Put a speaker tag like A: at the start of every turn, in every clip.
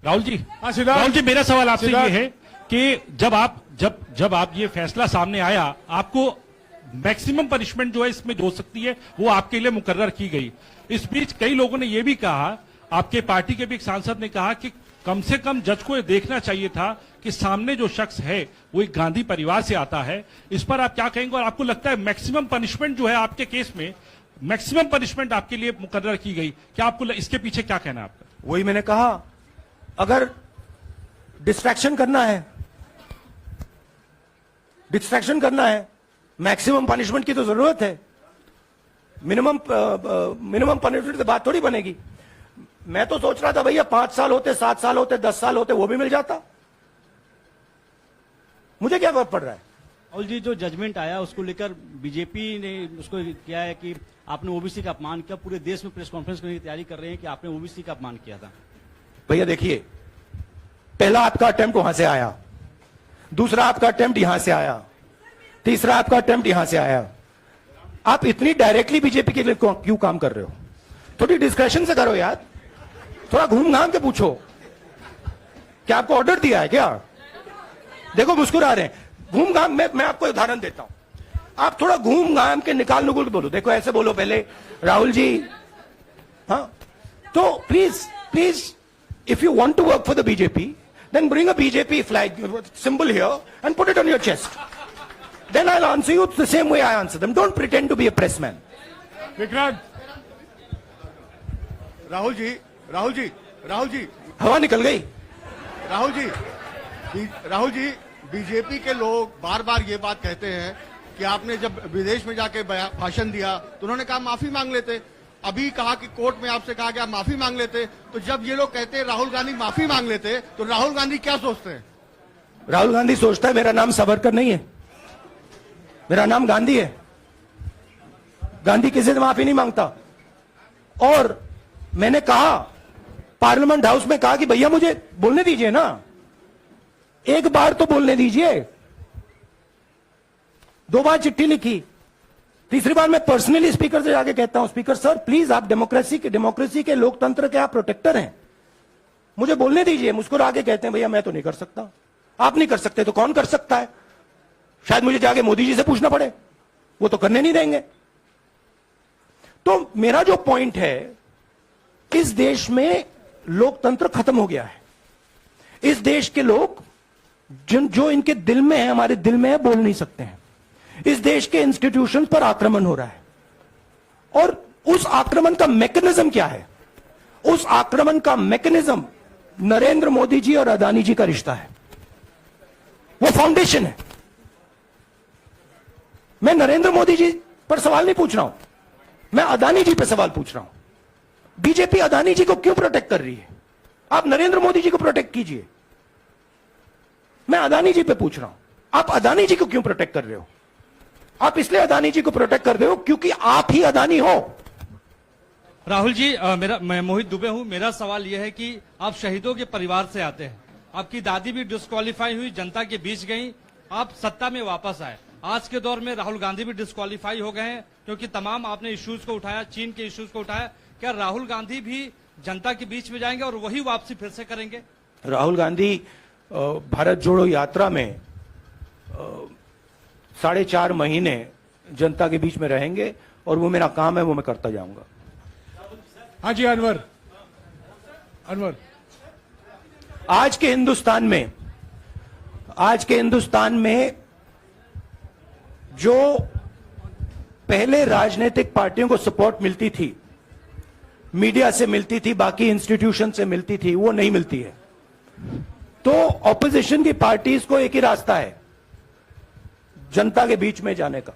A: राहुल जी,
B: राहुल जी,
A: मेरा सवाल आपसे ये है कि जब आप ये फैसला सामने आया, आपको मैक्सिमम पनिशमेंट जो है इसमें जो हो सकती है वो आपके लिए मुकर्रर की गई। इस बीच कई लोगों ने यह भी कहा, आपके पार्टी के भी एक सांसद ने कहा कि कम से कम जज को ये देखना चाहिए था कि सामने जो शख्स है वो एक गांधी परिवार से आता है। इस पर आप क्या कहेंगे, और आपको लगता है मैक्सिमम पनिशमेंट जो है आपके केस में, मैक्सिमम पनिशमेंट आपके लिए मुकर्रर की गई, क्या आपको इसके पीछे क्या कहना है आपका?
C: वही मैंने कहा, अगर डिस्ट्रैक्शन करना है, मैक्सिमम पनिशमेंट की तो जरूरत है। मिनिमम पनिशमेंट से बात थोड़ी बनेगी। मैं तो सोच रहा था भैया 5 साल होते, 7 साल होते, 10 साल होते, वो भी मिल जाता। मुझे क्या फर्क पड़ रहा है?
D: राहुल जी, जो जजमेंट आया उसको लेकर बीजेपी ने उसको किया है कि आपने ओबीसी का अपमान किया। पूरे देश में प्रेस कॉन्फ्रेंस करने की तैयारी कर रहे हैं कि आपने ओबीसी का अपमान किया था।
C: भैया देखिए, पहला आपका अटेम्प्ट वहां से आया, दूसरा आपका अटेम्प्ट यहां से आया, तीसरा आपका अटेम्प्ट यहां से आया। आप इतनी डायरेक्टली बीजेपी के लिए क्यों काम कर रहे हो? थोड़ी डिस्कशन से करो यार, थोड़ा घूम घाम के पूछो। क्या आपको ऑर्डर दिया है क्या? देखो मुस्कुरा रहे हैं। घूम घाम, मैं आपको उदाहरण देता हूं। आप थोड़ा घूम घाम के निकाल नुकुल के बोलो। देखो ऐसे बोलो पहले, राहुल जी, हाँ तो please if you want to work for the BJP, then bring a BJP flag symbol here and put it on your chest. Then I'll answer you the same way I answer them. Don't pretend to be a press man.
B: Vikrant, Rahul ji,
C: हवा निकल गई।
B: Rahul ji, BJP के लोग बार बार ये बात कहते हैं कि आपने जब विदेश में जाके भाषण दिया तो उन्होंने कहा माफी मांग लेते। अभी कहा कि कोर्ट में आपसे कहा गया माफी मांग लेते। तो जब ये लोग कहते हैं राहुल गांधी माफी मांग लेते, तो राहुल गांधी क्या सोचते हैं?
C: राहुल गांधी सोचता है मेरा नाम सावरकर नहीं है, मेरा नाम गांधी है। गांधी किसी से माफी नहीं मांगता। और मैंने कहा, पार्लियामेंट हाउस में कहा कि भैया मुझे बोलने दीजिए ना, एक बार तो बोलने दीजिए। 2 बार चिट्ठी लिखी, तीसरी बार मैं पर्सनली स्पीकर से जाके कहता हूं, स्पीकर सर प्लीज, आप डेमोक्रेसी के लोकतंत्र के आप प्रोटेक्टर हैं, मुझे बोलने दीजिए। मुस्कुरा के कहते हैं भैया मैं तो नहीं कर सकता। आप नहीं कर सकते तो कौन कर सकता है? शायद मुझे जाके मोदी जी से पूछना पड़े, वो तो करने नहीं देंगे। तो मेरा जो पॉइंट है, इस देश में लोकतंत्र खत्म हो गया है। इस देश के लोग जो इनके दिल में है, हमारे दिल में है, बोल नहीं सकते हैं। इस देश के इंस्टीट्यूशन पर आक्रमण हो रहा है। और उस आक्रमण का मैकेनिज्म क्या है? उस आक्रमण का मैकेनिज्म नरेंद्र मोदी जी और अदानी जी का रिश्ता है, वो फाउंडेशन है। मैं नरेंद्र मोदी जी पर सवाल नहीं पूछ रहा हूं, मैं अदानी जी पर सवाल पूछ रहा हूं। बीजेपी अदानी जी को क्यों प्रोटेक्ट कर रही है? आप नरेंद्र मोदी जी को प्रोटेक्ट कीजिए। मैं अदानी जी पे पूछ रहा हूं, आप अदानी जी को क्यों प्रोटेक्ट कर रहे हो? आप इसलिए अदानी जी को प्रोटेक्ट कर रहे हो क्योंकि आप ही अदानी हो।
D: राहुल जी, मैं मोहित दुबे हूं। मेरा सवाल यह है कि आप शहीदों के परिवार से आते हैं। आपकी दादी भी डिस्क्वालीफाई हुई, जनता के बीच गई, आप सत्ता में वापस आए। आज के दौर में राहुल गांधी भी डिस्क्वालीफाई हो गए हैं क्योंकि तमाम आपने इश्यूज को उठाया, चीन के इश्यूज को उठाया। क्या राहुल गांधी भी जनता के बीच में जाएंगे और वही वापसी फिर से करेंगे?
C: राहुल गांधी भारत जोड़ो यात्रा में 4.5 महीने जनता के बीच में रहेंगे और वो मेरा काम है, वो मैं करता जाऊंगा।
B: हाँ जी, अनवर,
C: आज के हिंदुस्तान में जो पहले राजनीतिक पार्टियों को सपोर्ट मिलती थी, मीडिया से मिलती थी, बाकी इंस्टीट्यूशन से मिलती थी, वो नहीं मिलती है। तो ऑपोजिशन की पार्टीज को एक ही रास्ता है, जनता के बीच में जाने का।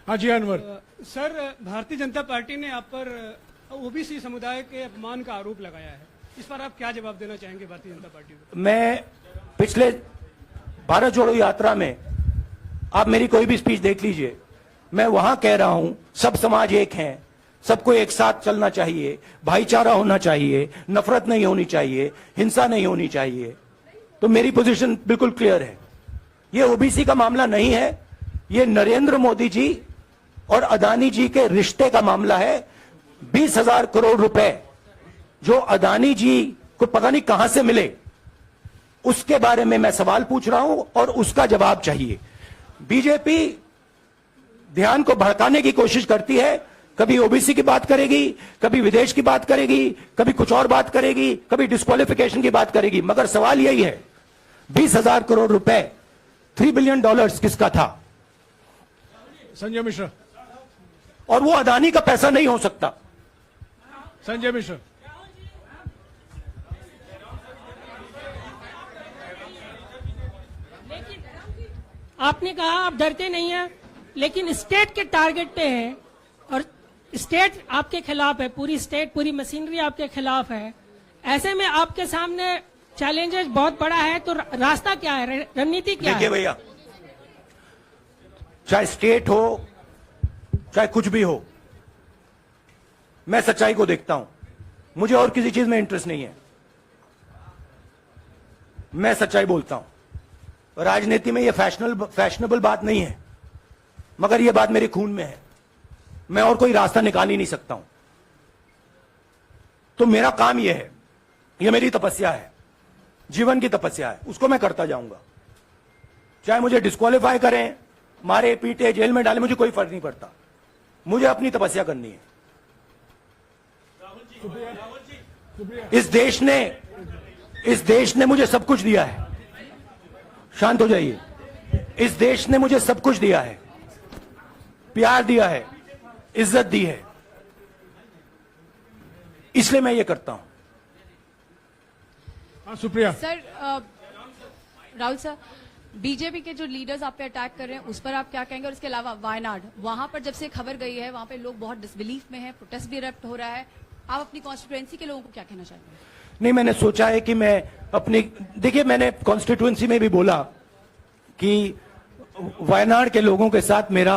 B: हाँ जी, अनवर।
E: सर, भारतीय जनता पार्टी ने आप पर ओबीसी समुदाय के अपमान का आरोप लगाया है, इस पर आप क्या जवाब देना चाहेंगे भारतीय जनता पार्टी को? मैं
C: पिछले भारत जोड़ो यात्रा में, आप मेरी कोई भी स्पीच देख लीजिए, मैं वहां कह रहा हूं सब समाज एक हैं, सबको एक साथ चलना चाहिए, भाईचारा होना चाहिए, नफरत नहीं होनी चाहिए, हिंसा नहीं होनी चाहिए। तो मेरी पोजीशन बिल्कुल क्लियर है। ये ओबीसी का मामला नहीं है, ये नरेंद्र मोदी जी और अदानी जी के रिश्ते का मामला है। 20,000 करोड़ रुपए जो अदानी जी को पता नहीं कहां से मिले, उसके बारे में मैं सवाल पूछ रहा हूं और उसका जवाब चाहिए। बीजेपी ध्यान को भड़काने की कोशिश करती है, कभी ओबीसी की बात करेगी, कभी विदेश की बात करेगी, कभी कुछ और बात करेगी, कभी डिस्क्वालिफिकेशन की बात करेगी, मगर सवाल यही है 20,000 करोड़ रुपए, $3 बिलियन किसका था?
F: संजय मिश्रा।
C: और वो अदानी का पैसा नहीं हो सकता।
F: संजय मिश्रा।
G: आपने कहा आप डरते नहीं हैं, लेकिन स्टेट के टारगेट पे हैं और स्टेट आपके खिलाफ है, पूरी स्टेट, पूरी मशीनरी आपके खिलाफ है। ऐसे में आपके सामने चैलेंजेस बहुत बड़ा है, तो रास्ता क्या है, रणनीति क्या है?
C: देखिए भैया, चाहे स्टेट हो चाहे कुछ भी हो, मैं सच्चाई को देखता हूं। मुझे और किसी चीज में इंटरेस्ट नहीं है, मैं सच्चाई बोलता हूं। राजनीति में यह फैशनेबल बात नहीं है, मगर यह बात मेरे खून में है। मैं और कोई रास्ता निकाल ही नहीं सकता हूं। तो मेरा काम यह है, यह मेरी तपस्या है, जीवन की तपस्या है, उसको मैं करता जाऊंगा। चाहे मुझे डिस्क्वालीफाई करें, मारे पीटे, जेल में डाले, मुझे कोई फर्क नहीं पड़ता। मुझे अपनी तपस्या करनी है। इस देश ने मुझे सब कुछ दिया है। शांत हो जाइए। इस देश ने मुझे सब कुछ दिया है, प्यार दिया है, इज्जत दी है, इसलिए मैं ये करता हूं।
F: हाँ Supriya.
H: Sir Rahul sir, BJP के जो लीडर्स आप पे अटैक कर रहे हैं उस पर आप क्या कहेंगे? और इसके अलावा वायनाड, वहां पर जब से खबर गई है वहां पे लोग बहुत डिसबिलीफ में हैं, प्रोटेस्ट भी इरप्ट हो रहा है, आप अपनी कॉन्स्टिट्यूएंसी के लोगों को क्या कहना चाहते हैं?
C: नहीं, मैंने सोचा है कि मैं अपनी, देखिए मैंने कॉन्स्टिट्यूएंसी में भी बोला कि वायनाड के लोगों के साथ मेरा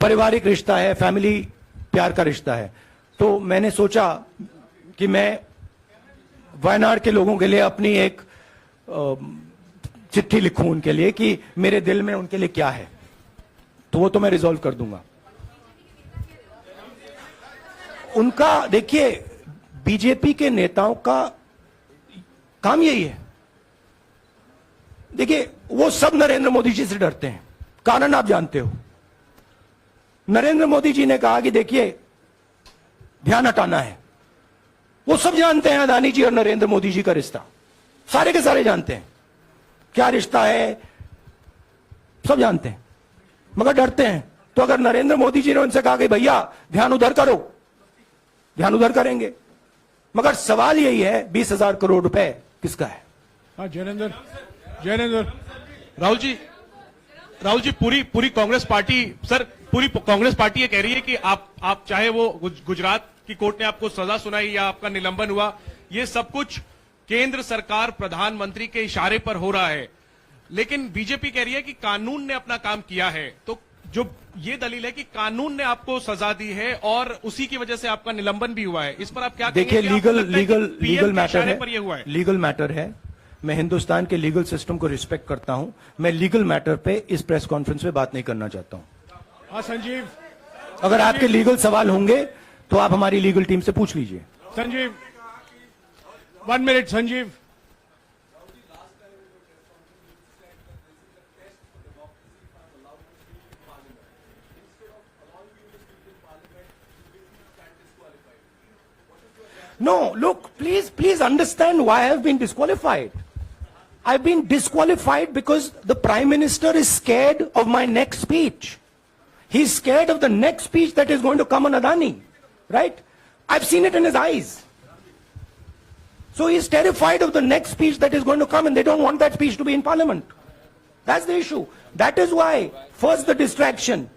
C: पारिवारिक रिश्ता है, फैमिली प्यार का रिश्ता है। तो मैंने सोचा कि मैं वायनाड के लोगों के लिए अपनी एक चिट्ठी लिखूं उनके लिए कि मेरे दिल में उनके लिए क्या है, तो वो तो मैं रिजॉल्व कर दूंगा। उनका, देखिए बीजेपी के नेताओं का काम यही है। देखिए वो सब नरेंद्र मोदी जी से डरते हैं, कारण आप जानते हो। नरेंद्र मोदी जी ने कहा कि देखिए ध्यान हटाना है। वो सब जानते हैं अदानी जी और नरेंद्र मोदी जी का रिश्ता, सारे के सारे जानते हैं क्या रिश्ता है, सब जानते हैं, मगर डरते हैं। तो अगर नरेंद्र मोदी जी ने उनसे कहा कि भैया ध्यान उधर करो, ध्यान उधर करेंगे। मगर सवाल यही है 20,000 करोड़ रुपए किसका है?
F: हाँ जयनेंद्र।
A: राहुल जी पूरी कांग्रेस पार्टी, सर पूरी कांग्रेस पार्टी ये कह रही है कि आप चाहे वो गुजरात की कोर्ट ने आपको सजा सुनाई या आपका निलंबन हुआ, ये सब कुछ केंद्र सरकार, प्रधानमंत्री के इशारे पर हो रहा है। लेकिन बीजेपी कह रही है कि कानून ने अपना काम किया है। तो जो ये दलील है कि कानून ने आपको सजा दी है और उसी की वजह से आपका निलंबन भी हुआ है, इस पर आप क्या कहेंगे?
C: देखिए लीगल मैटर है,
A: पर ये हुआ है।
C: लीगल मैटर है। मैं हिंदुस्तान के लीगल सिस्टम को रिस्पेक्ट करता हूं। मैं लीगल मैटर पे इस प्रेस कॉन्फ्रेंस में बात नहीं करना चाहता हूं।
F: हाँ संजीव।
C: अगर आपके लीगल सवाल होंगे तो आप हमारी लीगल टीम से पूछ लीजिए।
F: Sanjeev 1 minute. Sanjeev.
C: No, look, please understand why I have been disqualified. I've been disqualified because the Prime Minister is scared of my next speech. He's scared of the next speech that is going to come on Adani, right? I've seen it in his eyes. So he's terrified of the next speech that is going to come, and they don't want that speech to be in Parliament. That's the issue. That is why, first the distraction,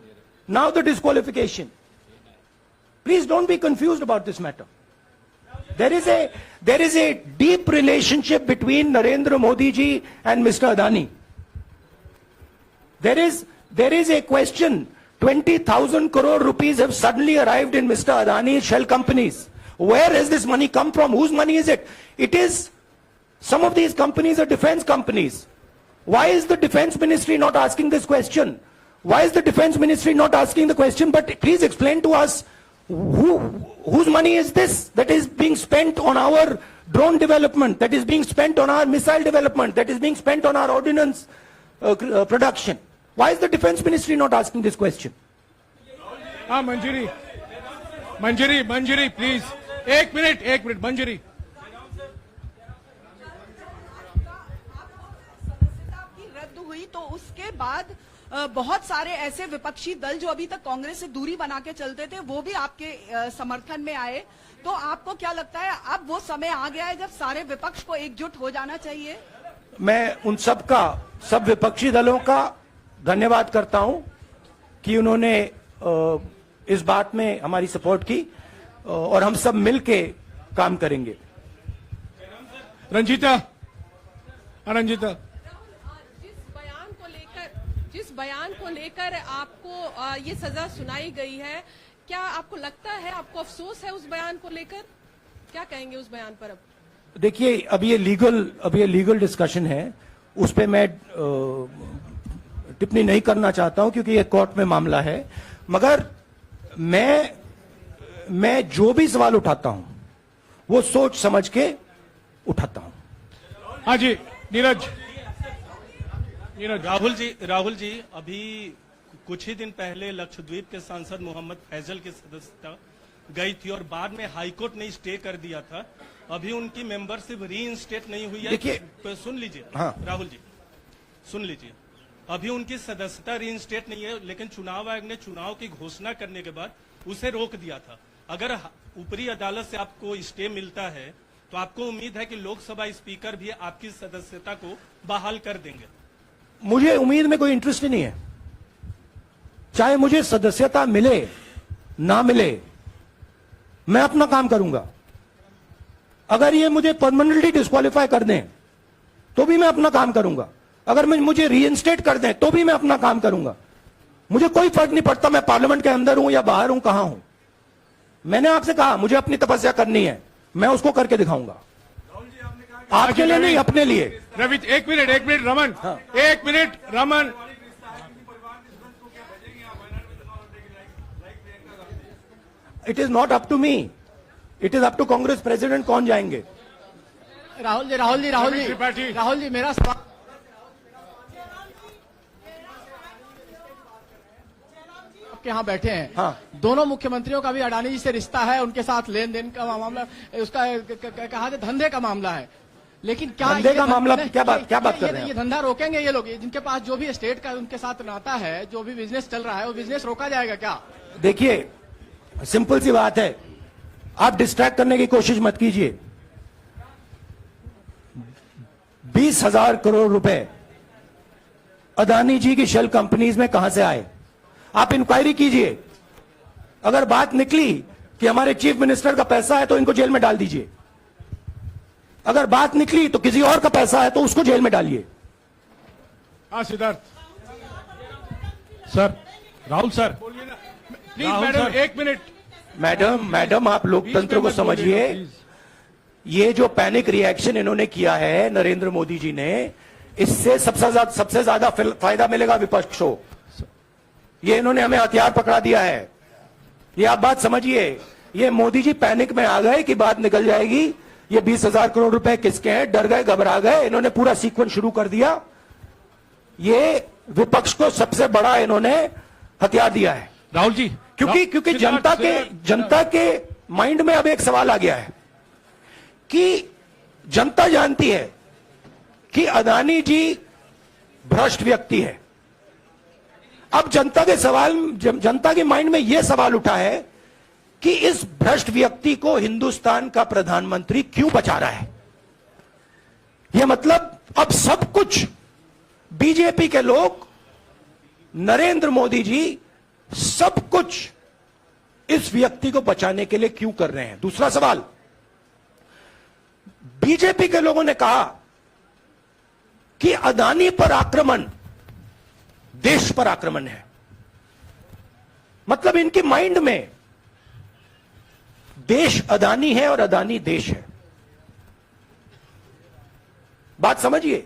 C: now the disqualification. Please don't be confused about this matter. There is a deep relationship between Narendra Modi ji and Mr. Adani. There is a question. 20,000 crore rupees have suddenly arrived in Mr. Adani's shell companies. Where has this money come from? Whose money is it? It is, some of these companies are defense companies. Why is the defense ministry not asking this question? Why is the defense ministry not asking the question? But please explain to us whose money is this that is being spent on our drone development, that is being spent on our missile development, that is being spent on our ordnance production? Why is the defense ministry not asking this question?
F: Manjari, please. एक minute, मंजरी.
I: सदस्यता की रद्द हुई तो उसके बाद बहुत सारे ऐसे विपक्षी दल जो अभी तक कांग्रेस से दूरी बना के चलते थे वो भी आपके समर्थन में आए. तो आपको क्या लगता है अब वो समय आ गया है जब सारे विपक्ष को एकजुट हो जाना चाहिए?
C: मैं उन सब विपक्षी दलों का धन्यवाद करता हूं कि उन्होंने इस बात में हमारी सपोर्ट की और हम सब मिलके काम करेंगे.
F: रंजीता.
J: जिस बयान को लेकर आपको ये सजा सुनाई गई है, क्या आपको लगता है, आपको अफसोस है उस बयान को लेकर? क्या कहेंगे उस बयान पर? अब
C: देखिए, अब ये लीगल डिस्कशन है, उस पे मैं टिप्पणी नहीं करना चाहता हूं क्योंकि ये कोर्ट में मामला है. मगर मैं जो भी सवाल उठाता हूं वो सोच समझ के उठाता हूं.
F: हाँ जी, नीरज.
K: राहुल जी, अभी कुछ ही दिन पहले लक्षद्वीप के सांसद मोहम्मद फैजल की सदस्यता गई थी और बाद में हाईकोर्ट ने स्टे कर दिया था. अभी उनकी मेंबरशिप रीइंस्टेट नहीं हुई है.
C: देखिए,
K: सुन लीजिए.
C: हाँ.
K: राहुल जी सुन लीजिए, अभी उनकी सदस्यता रीइंस्टेट नहीं है, लेकिन चुनाव आयोग ने चुनाव की घोषणा करने के बाद उसे रोक दिया था. अगर ऊपरी अदालत से आपको स्टे मिलता है तो आपको उम्मीद है कि लोकसभा स्पीकर भी आपकी सदस्यता को बहाल कर देंगे?
C: मुझे उम्मीद में कोई इंटरेस्ट ही नहीं है. चाहे मुझे सदस्यता मिले ना मिले, मैं अपना काम करूंगा. अगर ये मुझे परमानेंटली डिस्क्वालीफाई कर दें तो भी मैं अपना काम करूंगा. अगर मुझे रीइंस्टेट कर दें तो भी मैं अपना काम करूंगा. मुझे कोई फर्क नहीं पड़ता मैं पार्लियामेंट के अंदर हूं या बाहर हूं, कहां हूं. मैंने आपसे कहा मुझे अपनी तपस्या करनी है, मैं उसको करके दिखाऊंगा. आपके लिए नहीं, अपने लिए.
F: रवि, एक मिनट रमन.
C: हाँ.
F: एक minute Raman.
C: It is not up to me, it is up to Congress president कौन जाएंगे.
F: राहुल जी,
E: मेरा सवाल आपके यहाँ बैठे हैं.
C: हाँ.
E: दोनों मुख्यमंत्रियों का भी अडानी जी से रिश्ता है, उनके साथ लेन देन का मामला, उसका कहा धंधे का मामला है. लेकिन क्या
C: धंधे का मामला, क्या बात कर रहे हैं?
E: ये धंधा रोकेंगे ये लोग? जिनके पास जो भी स्टेट का उनके साथ नाता है, जो भी बिजनेस चल रहा है, वो बिजनेस रोका जाएगा क्या?
C: देखिए, सिंपल सी बात है, आप डिस्ट्रैक्ट करने की कोशिश मत कीजिए. 20,000 करोड़ रुपए अदानी जी की शेल कंपनीज में कहां से आए? आप इंक्वायरी कीजिए. अगर बात निकली कि हमारे चीफ मिनिस्टर का पैसा है तो इनको जेल में डाल दीजिए. अगर बात निकली तो किसी और का पैसा है तो उसको जेल में डालिए.
F: हाँ Siddharth.
A: Sir, Rahul sir,
F: please madam, एक मिनट.
C: मैडम आप लोकतंत्र को समझिए. ये जो पैनिक रिएक्शन इन्होंने किया है नरेंद्र मोदी जी ने, इससे सबसे ज्यादा फायदा मिलेगा विपक्ष को. ये इन्होंने हमें हथियार पकड़ा दिया है. ये आप बात समझिए. ये मोदी जी पैनिक में आ गए कि बात निकल जाएगी, ये 20,000 करोड़ रुपए किसके हैं, डर गए, घबरा गए. इन्होंने पूरा सीक्वेंस शुरू कर दिया. ये विपक्ष को सबसे बड़ा इन्होंने हथियार दिया है.
A: राहुल जी,
C: क्योंकि जनता के माइंड में अब एक सवाल आ गया है कि जनता जानती है कि अदानी जी भ्रष्ट व्यक्ति है. अब जनता के माइंड में यह सवाल उठा है कि इस भ्रष्ट व्यक्ति को हिंदुस्तान का प्रधानमंत्री क्यों बचा रहा है. यह मतलब अब सब कुछ बीजेपी के लोग, नरेंद्र मोदी जी सब कुछ इस व्यक्ति को बचाने के लिए क्यों कर रहे हैं. दूसरा सवाल, बीजेपी के लोगों ने कहा कि अदानी पर आक्रमण देश पर आक्रमण है. मतलब इनके माइंड में देश अदानी है और अदानी देश है. बात समझिए.